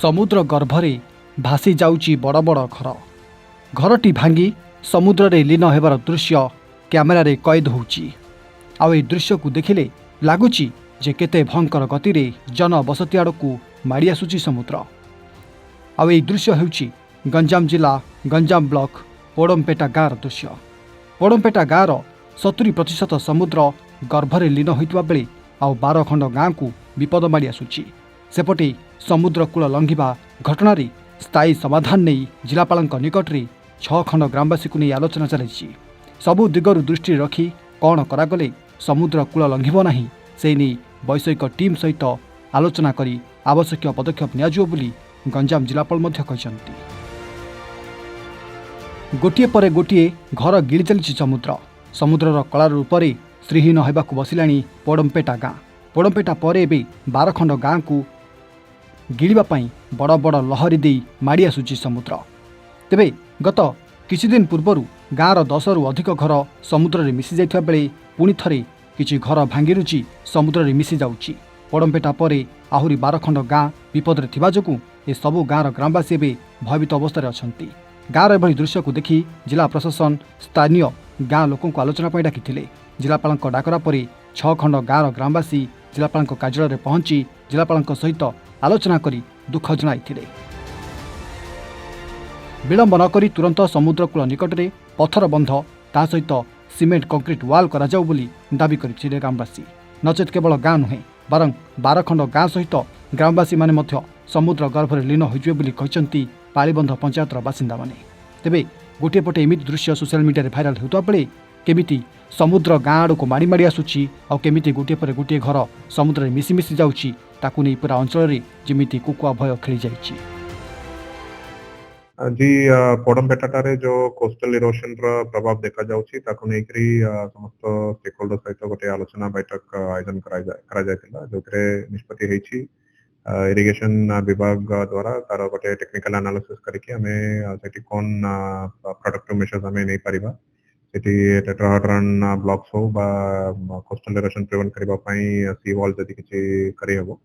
समुद्र गर्भरे भासी जाउची बड़ बड़ घर घरटी भांगी समुद्र रे लीन हेबार दृश्य क्यामेरारे कैद होउची। आउ ए दृश्य को देखिले लागुची जे केते भयंकर गति रे जनबसती आड़कू माड़ी आसुची समुद्र। आउ ए दृश्य हेउची गंजाम जिला गंजाम ब्लॉक पोड़मपेटा गाँर दृश्य। पोड़मपेटा गाँर 70% समुद्र गर्भरे लीन होइतबा बेले आउ 12 खंड गाँ को विपद माड़ी आसुची। सेपटे समुद्र कूल लंघिबा घटना स्थायी समाधान नहीं जिलापाल निकट में 6 खंड ग्रामवासी को नहीं आलोचना चली। सबु दिगरु दृष्टि रखी कौन करागले समुद्र कूल लंघिब नाही से नहीं वैषयिक टीम सहित आलोचना करी आवश्यक पदक्षेप नियाजियो बोली गंजाम जिलापाल मध्य कहछन्ती। गोटिए परे गोटिए घर गिड़ी चली समुद्र। समुद्रर कला रूपरे श्रीहीन होबाकू बसिलाणी पोड़मपेटा गाँ। पोड़मपेटा पर एबे 12 खंड गाँ को गिड़िबा पई बड़ बड़ लहरी दे माड़ी आसुची समुद्र। तेबे गत किछि दिन पूर्वरु गाँर 10 रु अधिक घर समुद्र रे मिसी जाइथिबा बेले पुणी थरे किछि घर भांगिरुची समुद्र रे मिसी जाउची। पोड़मपेटा परे आहुरी 12 खंड गाँ विपद रे थिबा जोगु ए सबु गाँर ग्रामवासी एबे भयभीत अवस्था अछंती। गाँर एभली दृश्य को देखि जिला प्रशासन स्थानीय गाँ लोकों को आलोचना पई डाकिथिले। जिलापाल डाकरा परे 6 खंड गाँर ग्रामवासी जिलापाल कार्यालय में पहुंची जिलापाल सहित आलोचना करी दुख जणाइथिले। विलंब नकरी तुरंत समुद्रकूल निकट में पत्थर बंध ता सहित सीमेंट कंक्रीट वाल करा जाऊ बोली दाबी करिथिले ग्रामवासी। नचेत केवल गाँ नुहे बरं 12 खंड गाँ सहित ग्रामवासी माने मध्य समुद्र गर्भरे लीन होइजिवे बोली कहचंती पालीबंध पंचायतर बासिंदा माने। तेबे गोटे पटे एमिति दृश्य सोशल मीडिया भाइराल हेउता बेले केमिति समुद्र गाँ आड़क माड़ी माड़ी आसुची और केमिति गोटे पर गोटे घर समुद्र में मिसी मिसी जाउची ताकू नहीं पूरा अंचल रे जेमिति कुकुआ भय खेली जाइची। जी पोड़मपेटारे जो कोस्टल इरोशन प्रभाव देखा जाउची ताकू नहीं करी समस्त स्टेकहोल्डर सहित गोटे आलोचना बैठक आयोजन करा जायतिला जोथरे निष्पत्ति हेची इरिगेशन विभाग द्वारा तार गोटे टेक्निकल एनालिसिस करके हमें सेठी कोन प्रोडक्टिव मेजर्स हमें नहीं परिबा सेठी टेट्राहेड्रन ब्लॉक्स हो बा कोस्टल इरोशन प्रिवेंट करबा पई सी वॉल जदी किछि करी हबो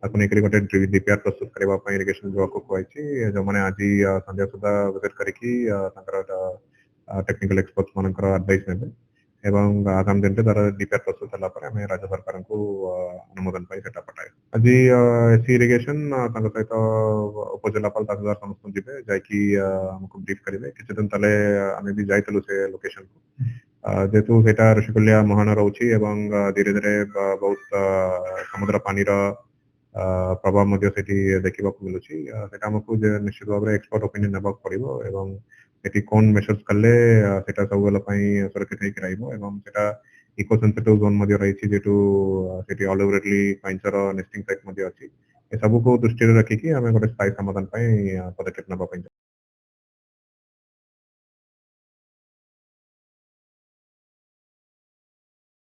ताकू नहीं करी गोटे डीपीआर प्रस्तुत करबा पई इरिगेशन विभाग को कहछि जो माने आज संध्या सुधा विजिट करके टेक्निकल एक्सपर्ट्स मानकर एडवाइस नेबे एवं आगामी दिन तार डीपीआर प्रस्तुत होला पर हमें राज्य सरकार को अनुमोदन पाई सेटा पठाए। आज एसी इरिगेशन सहित उपजिलापाल तहसीलदार समस्त जीवे जाकि हमको ब्रीफ करेंगे किसी दिन तले आम भी जाइलु से लोकेशन को जेहेतु सेटा ऋषिकुलिया महान रोचे एवं धीरे धीरे बहुत समुद्र पानी प्रभाव मध्य देखा मिलूँ सेटा हमको निश्चित भाव में एक्सपर्ट ओपिनियन नेबाक पड़ो एवं सेठी कौन मेजर्स कले सेटा सब बेल सुरक्षित होकर रहिबो एवं सेटा इको सेंसिटिव जोन मध्य रही जेटू सेठी ऑल ओवरली पाइंचर नेस्टिंग साइट मध्य अछि ए सब को दृष्टि रखिकी आम गोटे स्थायी समाधान पदक्षेप नेबा